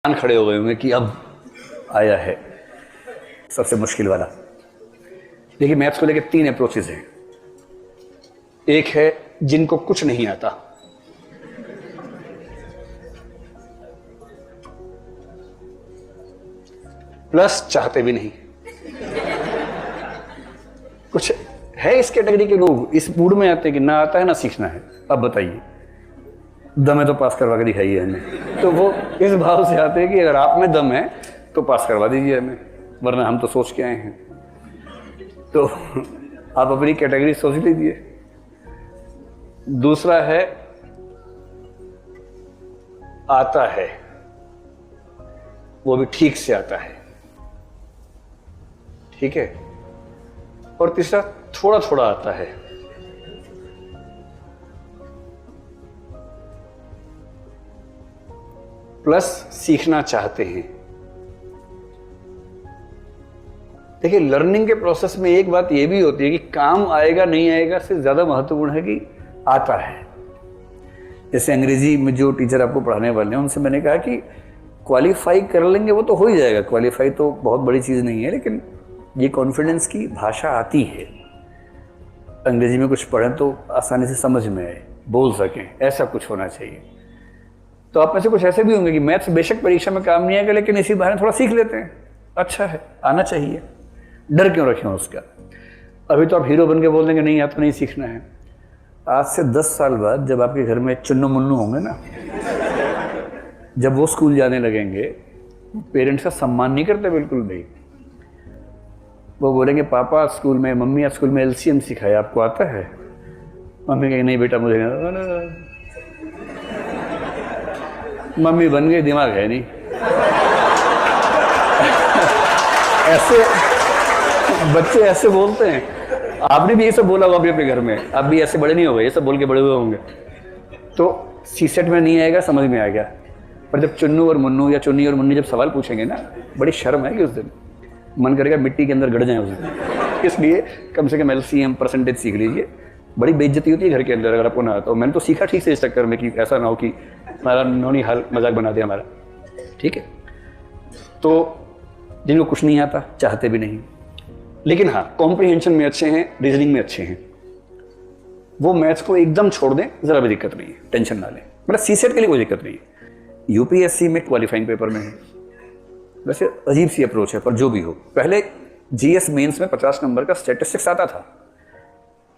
खड़े हो गए होंगे कि अब आया है सबसे मुश्किल वाला। देखिए, मैथ्स को लेकर 3 अप्रोचेज हैं। एक है जिनको कुछ नहीं आता, प्लस चाहते भी नहीं। कुछ है इस कैटेगरी के लोग, इस मूड में आते हैं कि ना आता है ना सीखना है। अब बताइए, दम है तो पास करवा के दिखाइए हमें। तो वो इस भाव से आते हैं कि अगर आप में दम है तो पास करवा दीजिए हमें, वरना हम तो सोच के आए हैं। तो आप अपनी कैटेगरी सोच लीजिए। दूसरा है आता है, वो भी ठीक से आता है, ठीक है। और तीसरा थोड़ा थोड़ा आता है। प्लस सीखना चाहते हैं। देखिए, लर्निंग के प्रोसेस में एक बात यह भी होती है कि काम आएगा नहीं आएगा से ज्यादा महत्वपूर्ण है कि आता है। जैसे अंग्रेजी में जो टीचर आपको पढ़ाने वाले हैं उनसे मैंने कहा कि क्वालिफाई कर लेंगे वो तो हो ही जाएगा, क्वालिफाई तो बहुत बड़ी चीज नहीं है, लेकिन ये कॉन्फिडेंस की भाषा आती है। अंग्रेजी में कुछ पढ़ें तो आसानी से समझ में आए, बोल सकें, ऐसा कुछ होना चाहिए। तो आप में से कुछ ऐसे भी होंगे कि मैथ्स बेशक परीक्षा में काम नहीं आएगा, लेकिन इसी बहाने थोड़ा सीख लेते हैं। अच्छा है, आना चाहिए, डर क्यों रखें उसका। अभी तो आप हीरो बन के बोल देंगे नहीं आता, नहीं सीखना है। आज से 10 साल बाद जब आपके घर में चुन्नू मुन्नू होंगे ना, जब वो स्कूल जाने लगेंगे, पेरेंट्स का सम्मान नहीं करते बिल्कुल भी। वो बोलेंगे पापा स्कूल में, मम्मी स्कूल में एलसीएम सिखाया, आपको आता है? मम्मी कहेंगे नहीं बेटा मुझे नहीं। मम्मी बन गई, दिमाग है नहीं। ऐसे बच्चे ऐसे बोलते हैं। आपने भी ये सब बोला होगा अभी अपने घर में, आप भी ऐसे बड़े नहीं हो गए, ये सब बोल के बड़े हुए होंगे। तो सीसेट में नहीं आएगा, समझ में आ गया। पर जब चुन्नू और मुन्नू या चुन्नी और मुन्नी जब सवाल पूछेंगे ना, बड़ी शर्म है कि उस दिन मन करेगा मिट्टी के अंदर गड़ जाए उस दिन। इसलिए कम से कम एलसीएम परसेंटेज सीख लीजिए। बड़ी बेइज्जती होती है घर के अंदर अगर आपको ना आता हो। मैंने तो सीखा ठीक से इस चक्कर में कि ऐसा ना हो कि हमारा नौनी हाल मजाक बना दिया हमारा, ठीक है। तो जिनको कुछ नहीं आता, चाहते भी नहीं, लेकिन हाँ कॉम्प्रिहेंशन में अच्छे हैं, रीजनिंग में अच्छे हैं, वो मैथ्स को एकदम छोड़ दें, जरा भी दिक्कत नहीं है, टेंशन ना लें। मतलब सीसेट के लिए कोई दिक्कत नहीं है। यूपीएससी में क्वालिफाइंग पेपर में है। वैसे अजीब सी अप्रोच है, पर जो भी हो, पहले जीएस मेंस में 50 नंबर का स्टैटिस्टिक्स आता था।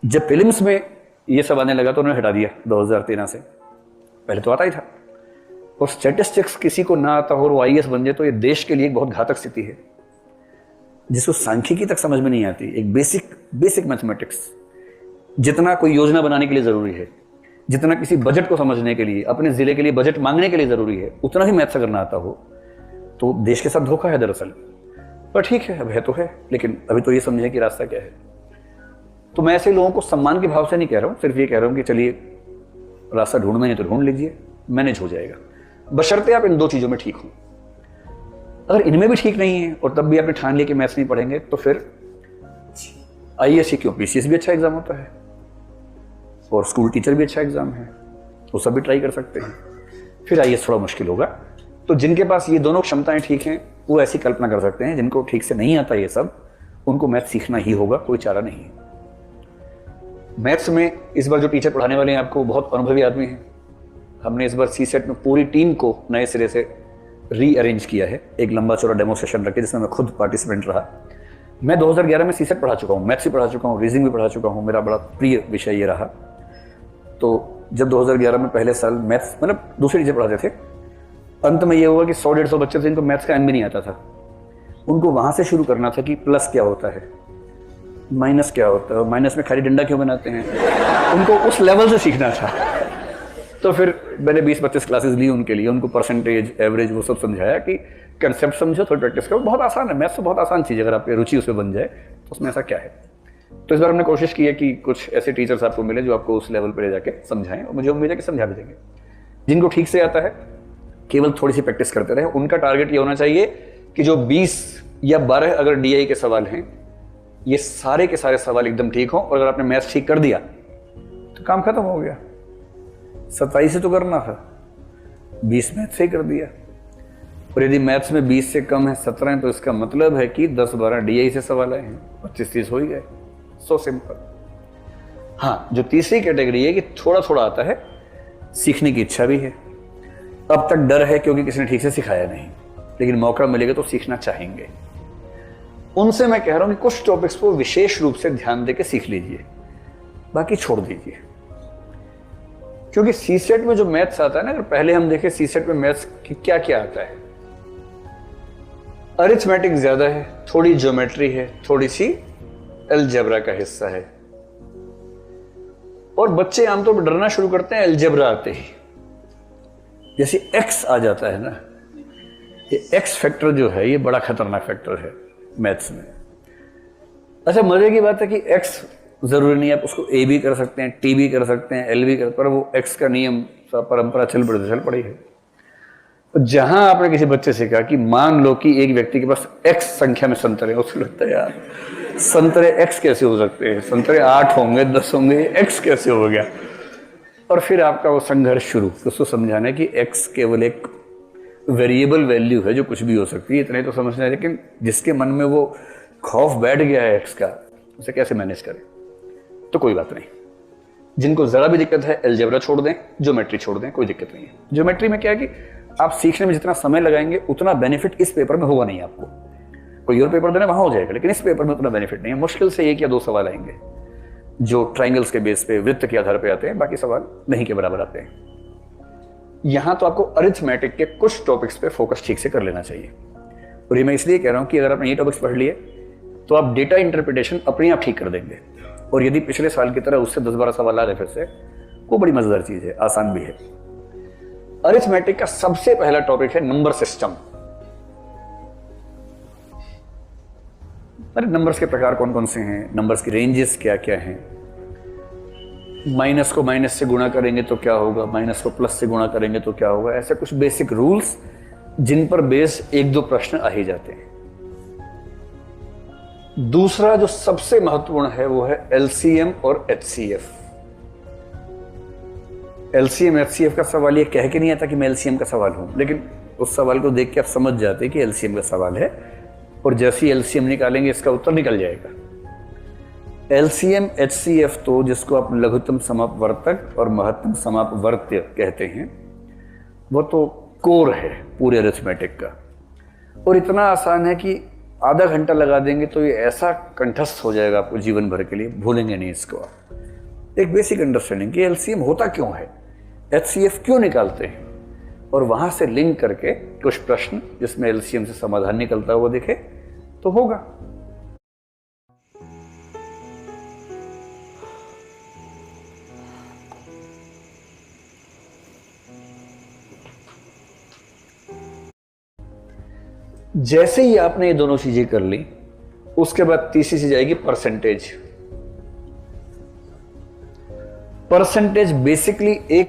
जब फिल्म्स में ये सब आने लगा तो उन्होंने हटा दिया 2013 से। पहले तो आता ही था। और स्टैटिस्टिक्स किसी को ना आता हो और वो आईएएस बन जाए तो ये देश के लिए एक बहुत घातक स्थिति है। जिसको सांख्यिकी तक समझ में नहीं आती, एक बेसिक मैथमेटिक्स जितना कोई योजना बनाने के लिए जरूरी है, जितना किसी बजट को समझने के लिए, अपने जिले के लिए बजट मांगने के लिए जरूरी है, उतना ही मैथ्स अगर ना आता हो तो देश के साथ धोखा है दरअसल। पर ठीक है, अब है तो है, लेकिन अभी तो ये समझें कि रास्ता क्या है। तो मैं ऐसे लोगों को सम्मान के भाव से नहीं कह रहा हूँ, सिर्फ ये कह रहा हूँ कि चलिए रास्ता ढूंढना है तो ढूंढ लीजिए, मैनेज हो जाएगा, बशर्ते आप इन 2 चीज़ों में ठीक हो। अगर इनमें भी ठीक नहीं है और तब भी आपने ठान लिया कि मैथ्स नहीं पढ़ेंगे, तो फिर आईएएस ही क्यों, पीसीएस भी अच्छा एग्जाम होता है और स्कूल टीचर भी अच्छा एग्जाम है, वो सब भी ट्राई कर सकते हैं। फिर आईएएस थोड़ा मुश्किल होगा। तो जिनके पास ये दोनों क्षमताएं ठीक हैं वो ऐसी कल्पना कर सकते हैं। जिनको ठीक से नहीं आता ये सब, उनको मैथ्स सीखना ही होगा, कोई चारा नहीं है। मैथ्स में इस बार जो टीचर पढ़ाने वाले हैं आपको बहुत अनुभवी आदमी हैं। हमने इस बार सीसेट में पूरी टीम को नए सिरे से रीअरेंज किया है। एक लंबा चौड़ा डेमो सेशन रखे जिसमें मैं खुद पार्टिसिपेंट रहा। मैं 2011 में सीसेट पढ़ा चुका हूँ, मैथ्स भी पढ़ा चुका हूँ, रीजनिंग भी पढ़ा चुका हूँ, मेरा बड़ा प्रिय विषय ये रहा। तो जब 2011 में पहले साल मैथ्स, मतलब दूसरे टीचर पढ़ाते थे, अंत में ये हुआ कि 100-150 बच्चे थे जिनको मैथ्स का एम भी नहीं आता था। उनको वहाँ से शुरू करना था कि प्लस क्या होता है, माइनस क्या होता है, माइनस में खाली डंडा क्यों बनाते हैं, उनको उस लेवल से सीखना था। तो फिर मैंने 20-25 क्लासेस ली उनके लिए, उनको परसेंटेज, एवरेज, वो सब समझाया कि कंसेप्ट समझो, थोड़ी प्रैक्टिस करो, बहुत आसान है। मैथ्स तो बहुत आसान चीज़ है, अगर आपकी रुचि उसमें बन जाए तो उसमें ऐसा क्या है। तो इस बार हमने कोशिश की है कि कुछ ऐसे टीचर्स आपको मिले जो आपको उस लेवल पर ले जाके समझाएं, और मुझे उम्मीद है कि समझा भी देंगे। जिनको ठीक से आता है, केवल थोड़ी सी प्रैक्टिस करते रहे। उनका टारगेट ये होना चाहिए कि जो 20 या 12 अगर डीआई के सवाल हैं, ये सारे के सारे सवाल एकदम ठीक हों, और अगर आपने मैथ्स ठीक कर दिया तो काम खत्म हो गया। 27 से तो करना था, 20 मैथ से कर दिया। और यदि मैथ्स में 20 से कम है, 17 है, तो इसका मतलब है कि 10-12 DI से सवाल आए हैं, 25-30 हो ही गए। So simple. हाँ, जो तीसरी कैटेगरी है कि थोड़ा थोड़ा आता है, सीखने की इच्छा भी है, अब तक डर है क्योंकि किसी ने ठीक से सिखाया नहीं, लेकिन मौका मिलेगा तो सीखना चाहेंगे, उनसे मैं कह रहा हूं कि कुछ टॉपिक्स को विशेष रूप से ध्यान देकर सीख लीजिए, बाकी छोड़ दीजिए। क्योंकि सीसेट में जो मैथ्स आता है ना, अगर पहले हम देखें सीसेट में मैथ्स क्या क्या आता है, अरिथमेटिक ज्यादा है, थोड़ी ज्योमेट्री है, थोड़ी सी अलजेब्रा का हिस्सा है, और बच्चे आमतौर पर डरना शुरू करते हैं अलजेब्रा आते ही। जैसे एक्स आ जाता है ना, ये एक्स फैक्टर जो है ये बड़ा खतरनाक फैक्टर है मैथ्स में। अच्छा, मजे की बात है कि एक्स जरूरी नहीं है, आप उसको ए भी कर सकते हैं, टी भी कर सकते हैं, एल भी कर, पर वो एक्स का नियम परंपरा चल पड़ी है। तो जहां आपने किसी बच्चे से कहा कि मान लो कि एक व्यक्ति के पास एक्स संख्या में संतरे, उसको लगता है यार संतरे एक्स कैसे हो सकते हैं, संतरे 8 होंगे 10 होंगे, एक्स कैसे हो गया। और फिर आपका वो संघर्ष शुरू, उसको समझाना कि एक्स केवल एक वेरिएबल वैल्यू है जो कुछ भी हो सकती है, इतना ही तो समझना है। लेकिन जिसके मन में वो खौफ बैठ गया है एक्स का, उसे कैसे मैनेज करें। तो कोई बात नहीं, जिनको जरा भी दिक्कत है अलजेब्रा छोड़ दें, ज्योमेट्री छोड़ दें, कोई दिक्कत नहीं है। ज्योमेट्री में क्या है कि आप सीखने में जितना समय लगाएंगे उतना बेनिफिट इस पेपर में होगा नहीं आपको। कोई और पेपर देना वहां हो जाएगा, लेकिन इस पेपर में उतना बेनिफिट नहीं है। मुश्किल से 1 या 2 सवाल आएंगे जो ट्राइंगल्स के बेस पे, वृत्त के आधार पे आते हैं, बाकी सवाल नहीं के बराबर आते हैं। यहां तो आपको अरिथमेटिक के कुछ टॉपिक्स पे फोकस ठीक से कर लेना चाहिए। और ये मैं इसलिए कह रहा हूं कि अगर आपने ये टॉपिक्स पढ़ लिए तो आप डेटा इंटरप्रिटेशन अपने आप ठीक कर देंगे। और यदि पिछले साल की तरह उससे 10-12 सवाल आ रहे फिर से, वो बड़ी मजेदार चीज है, आसान भी है। अरिथमेटिक का सबसे पहला टॉपिक है नंबर सिस्टम। अरे नंबर्स के प्रकार कौन कौन से हैं, नंबर्स की रेंजेस क्या क्या हैं, माइनस को माइनस से गुणा करेंगे तो क्या होगा, माइनस को प्लस से गुणा करेंगे तो क्या होगा, ऐसे कुछ बेसिक रूल्स जिन पर बेस 1-2 प्रश्न आ ही जाते हैं। दूसरा जो सबसे महत्वपूर्ण है वो है LCM और HCF। LCM HCF का सवाल ये कह के नहीं आता कि मैं LCM का सवाल हूं, लेकिन उस सवाल को देख के आप समझ जाते हैं कि LCM का सवाल है, और जैसे ही LCM निकालेंगे इसका उत्तर निकल जाएगा। LCM HCF तो जिसको आप लघुत्तम समापवर्तक और महत्तम समापवर्त्य कहते हैं, वो तो कोर है पूरे अरिथमेटिक का, और इतना आसान है कि आधा घंटा लगा देंगे तो ये ऐसा कंठस्थ हो जाएगा आपको जीवन भर के लिए, भूलेंगे नहीं इसको आप। एक बेसिक अंडरस्टैंडिंग कि LCM होता क्यों है, HCF क्यों निकालते हैं, और वहां से लिंक करके कुछ प्रश्न जिसमें LCM से समाधान निकलता हुआ दिखे तो होगा। जैसे ही आपने ये दोनों चीजें कर ली, उसके बाद तीसरी चीज आएगी परसेंटेज। परसेंटेज बेसिकली एक